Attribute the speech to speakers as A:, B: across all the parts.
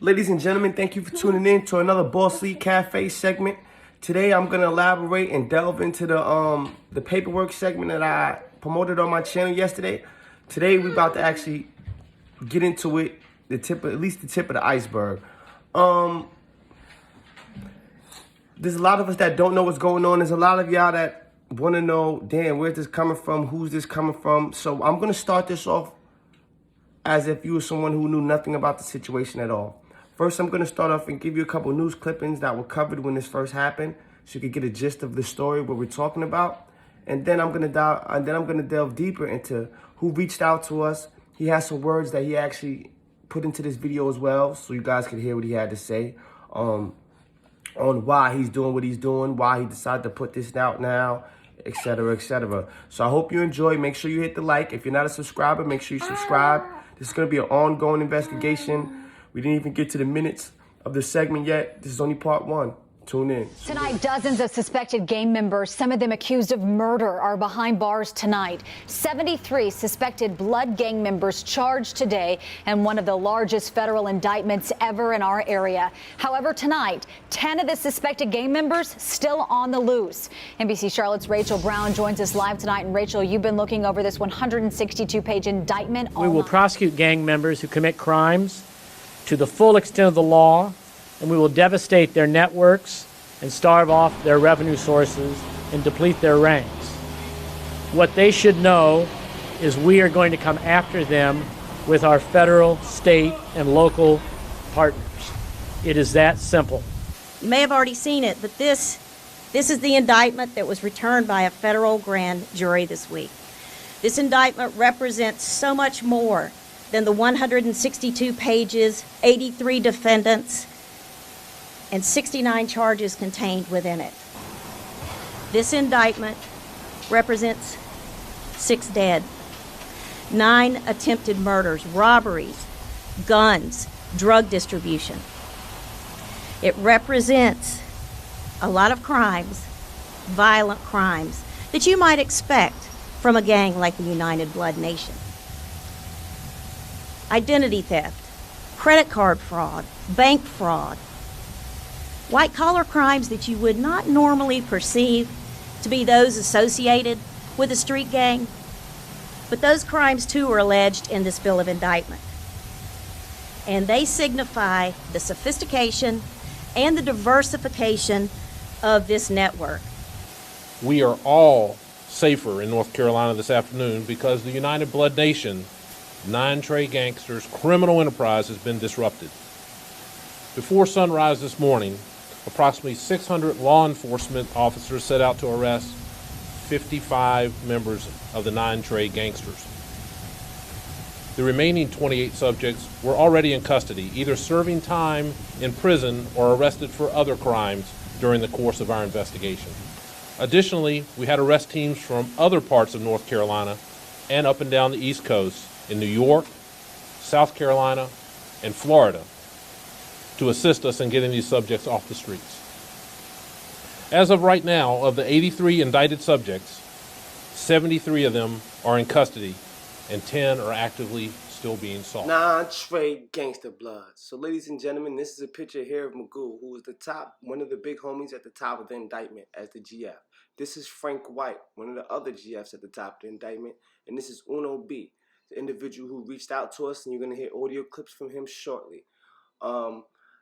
A: Ladies and gentlemen, thank you for tuning in to another Boss League Cafe segment. Today I'm gonna elaborate and delve into the paperwork segment that I promoted on my channel yesterday. Today we're about to actually get into it, at least the tip of the iceberg. There's a lot of us that don't know what's going on. There's a lot of y'all that want to know, damn, where's this coming from? Who's this coming from? So I'm gonna start this off as if you were someone who knew nothing about the situation at all. First, I'm going to start off and give you a couple news clippings that were covered when this first happened, so you could get a gist of the story, what we're talking about. And then I'm going to delve deeper into who reached out to us. He has some words that he actually put into this video as well, so you guys could hear what he had to say on why he's doing what he's doing, why he decided to put this out now, etc., etc. So I hope you enjoy. Make sure you hit the like. If you're not a subscriber, make sure you subscribe. This is going to be an ongoing investigation. We didn't even get to the minutes of the segment yet. This is only part one. Tune in.
B: Tonight, dozens of suspected gang members, some of them accused of murder, are behind bars tonight. 73 suspected blood gang members charged today in one of the largest federal indictments ever in our area. However, tonight, 10 of the suspected gang members still on the loose. NBC Charlotte's Rachel Brown joins us live tonight. And Rachel, you've been looking over this 162-page indictment.
C: We will prosecute gang members who commit crimes to the full extent of the law, and we will devastate their networks and starve off their revenue sources and deplete their ranks. What they should know is we are going to come after them with our federal, state, and local partners. It is that simple.
D: You may have already seen it, but this is the indictment that was returned by a federal grand jury this week. This indictment represents so much more than the 162 pages, 83 defendants, and 69 charges contained within it. This indictment represents 6 dead, 9 attempted murders, robberies, guns, drug distribution. It represents a lot of crimes, violent crimes, that you might expect from a gang like the United Blood Nation. Identity theft, credit card fraud, bank fraud, white-collar crimes that you would not normally perceive to be those associated with a street gang, but those crimes too are alleged in this bill of indictment. And they signify the sophistication and the diversification of this network.
E: We are all safer in North Carolina this afternoon because the United Blood Nation, 9 Trey gangsters' criminal enterprise has been disrupted. Before sunrise this morning, approximately 600 law enforcement officers set out to arrest 55 members of the 9 Trey gangsters. The remaining 28 subjects were already in custody, either serving time in prison or arrested for other crimes during the course of our investigation. Additionally, we had arrest teams from other parts of North Carolina and up and down the East Coast in New York, South Carolina, and Florida to assist us in getting these subjects off the streets. As of right now, of the 83 indicted subjects, 73 of them are in custody and 10 are actively still being sought.
A: Non-Trey gangster blood. So ladies and gentlemen, this is a picture here of Magoo, who was one of the big homies at the top of the indictment as the GF. This is Frank White, one of the other GFs at the top of the indictment. And this is Uno B, the individual who reached out to us, and you're going to hear audio clips from him shortly.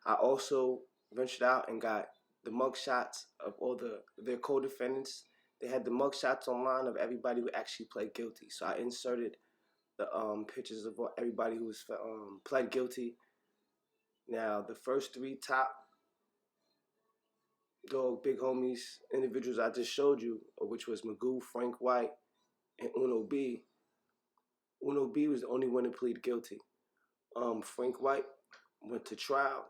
A: I also ventured out and got the mugshots of all their co-defendants. They had the mugshots online of everybody who actually pled guilty. So I inserted the pictures of everybody who was pled guilty. Now, the first 3 top dog big homies, individuals I just showed you, which was Magoo, Frank White, and Uno B. Uno B was the only one to plead guilty. Frank White went to trial,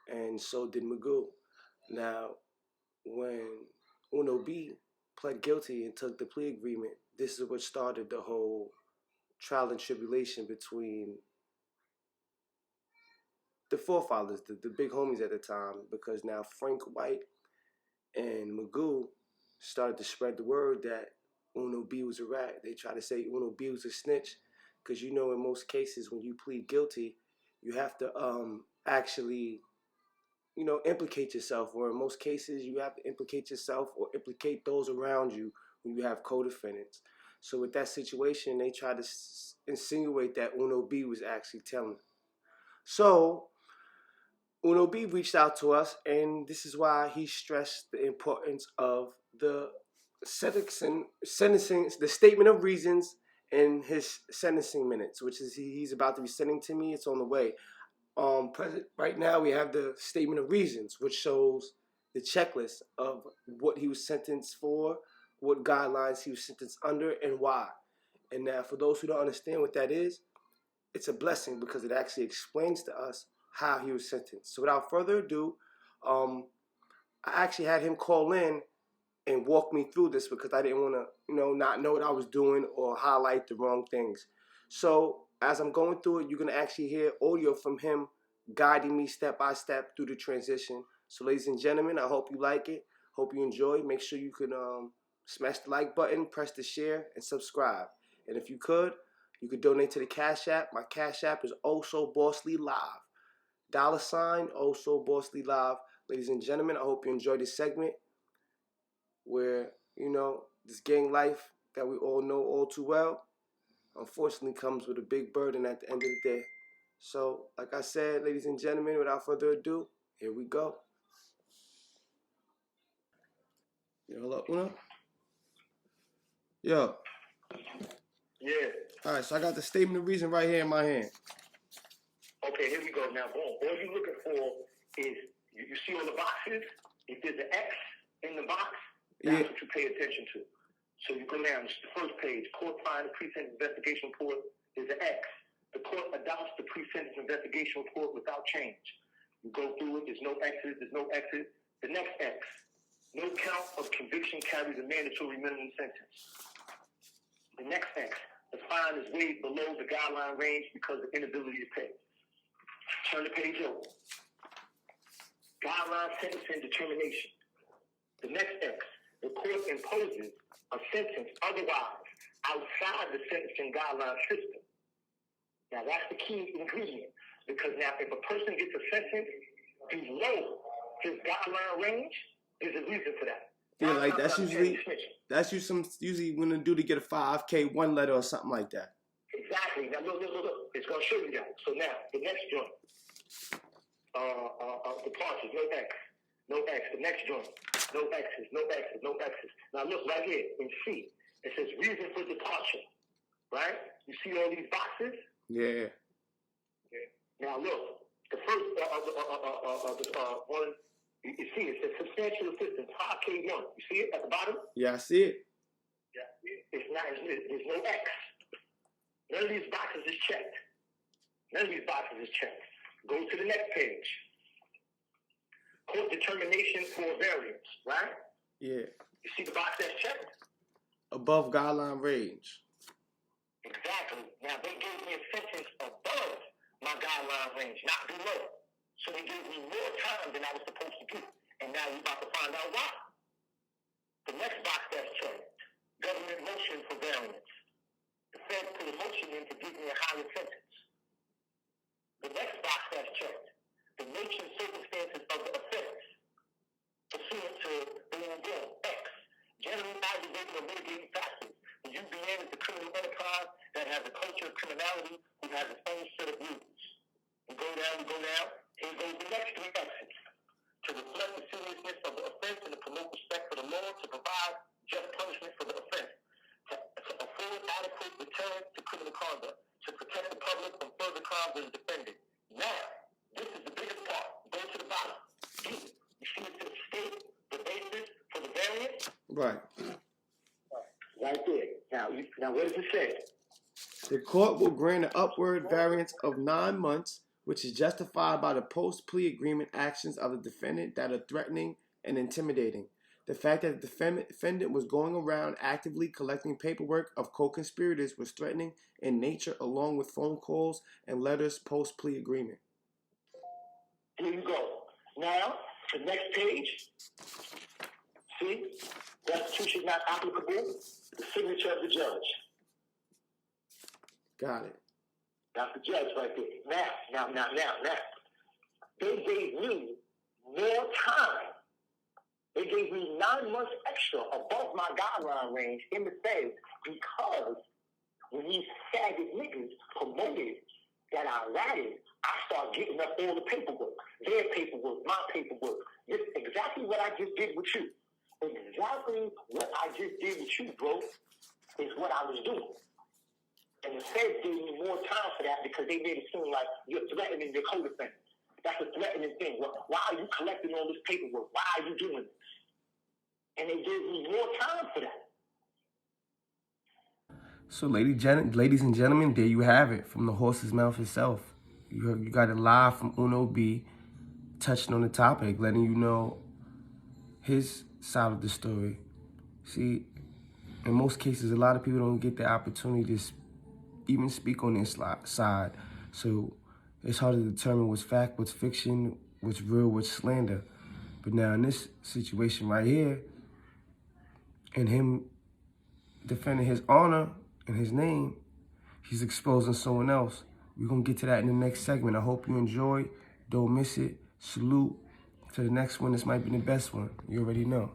A: and so did Magoo. Now, when Uno B pled guilty and took the plea agreement, this is what started the whole trial and tribulation between the forefathers, the big homies at the time, because now Frank White and Magoo started to spread the word that Uno B was a rat. They tried to say Uno B was a snitch, because you know in most cases when you plead guilty, you have to actually, implicate yourself, or in most cases, you have to implicate yourself or implicate those around you when you have co-defendants. So with that situation, they tried to insinuate that Uno B was actually telling. So Uno B reached out to us, and this is why he stressed the importance of the sentencing, the statement of reasons in his sentencing minutes, which is he's about to be sending to me. It's on the way. Right now we have the statement of reasons, which shows the checklist of what he was sentenced for, what guidelines he was sentenced under, and why. And now, for those who don't understand what that is, it's a blessing because it actually explains to us how he was sentenced. So without further ado, I actually had him call in and walk me through this because I didn't want to, not know what I was doing or highlight the wrong things. So as I'm going through it, you're going to actually hear audio from him guiding me step by step through the transition. So ladies and gentlemen, I hope you like it. Hope you enjoy. Make sure you can smash the like button, press the share, and subscribe. And if you could donate to the Cash App. My Cash App is Also Bossly Live. $ Also Bossly Live. Ladies and gentlemen, I hope you enjoyed this segment where, this gang life that we all know all too well, unfortunately comes with a big burden at the end of the day. So, like I said, ladies and gentlemen, without further ado, here we go. Yo, hello, Uno? Yo.
F: Yeah.
A: All right, so I got the statement of reason right here in my hand.
F: Okay, here we go. Now, boom. All you're looking for is, you see on the boxes, if there's an X in the box, that's what you pay attention to. So you go down, it's the first page, court find the pre-sentence investigation report, there's an X. The court adopts the pre-sentence investigation report without change. You go through it, there's no X's. The next X, no count of conviction carries a mandatory minimum sentence. The next X, the fine is way below the guideline range because of inability to pay. Turn the page over. Guideline sentencing determination. The next X, the court imposes a sentence otherwise outside the sentencing guideline system. Now that's the key ingredient, because now if a person gets a sentence below his guideline range, there's a reason for that.
A: Yeah, like that's usually when they do to get a 5K one letter or something like that.
F: Exactly. Now look. It's gonna show you that. So now the next joint, departures, no X. The next joint, no X's. Now look right here in C. It says reason for departure. Right? You see all these boxes?
A: Yeah.
F: Now look, the first one. You see it says substantial assistance, 5K1. You see it at the bottom?
A: Yeah, I see it.
F: Yeah. There's no X. None of these boxes is checked. Go to the next page. Court determination for variance, right?
A: Yeah.
F: You see the box that's checked?
A: Above guideline range.
F: Exactly. Now they gave me a sentence above my guideline range, not below. So they gave me more time than I was supposed to do. And now we're about to find out why. The next box that's checked, government motion for variance. The Fed put a motion in to give me a higher sentence. The next box that's checked, the nature and circumstances of the offense. Pursuant to X, generally aggravating or mitigating factors. The UBN is a criminal enterprise that has a culture of criminality who has its own set of rules. We go down. Here goes the next three X's. To reflect the seriousness of the offense and to promote respect for the law, to provide just punishment for the offense, to afford adequate deterrent to criminal conduct, to protect the public from further crimes that is defended. Now, this is the biggest part. Go to the bottom. You see it says state the basis for the variance?
A: Right.
F: Right there. Now what does it say?
A: The court will grant an upward variance of 9 months, which is justified by the post-plea agreement actions of the defendant that are threatening and intimidating. The fact that the defendant was going around actively collecting paperwork of co-conspirators was threatening in nature, along with phone calls and letters post-plea agreement.
F: Here you go. Now, the next page. See? Restitution not applicable. The signature of the judge.
A: Got it.
F: That's the judge right there. Now. me more time. They gave me 9 months extra above my guideline range in the feds because when these faggot niggas promoted that I ratted, I started getting up all the paperwork, their paperwork, my paperwork. This exactly what I just did with you. Exactly what I just did with you, bro, is what I was doing. And the feds gave me more time for that because they made it seem like you're threatening your co-defendants. That's a threatening thing. Why are you collecting all this paperwork? Why are you doing this? And they gave me more time for that.
A: So, ladies and gentlemen, there you have it from the horse's mouth itself. You got it live from Uno B, touching on the topic, letting you know his side of the story. See, in most cases, a lot of people don't get the opportunity to even speak on this side. So it's hard to determine what's fact, what's fiction, what's real, what's slander. But now in this situation right here, and him defending his honor and his name, he's exposing someone else. We're going to get to that in the next segment. I hope you enjoy. Don't miss it. Salute to the next one. This might be the best one. You already know.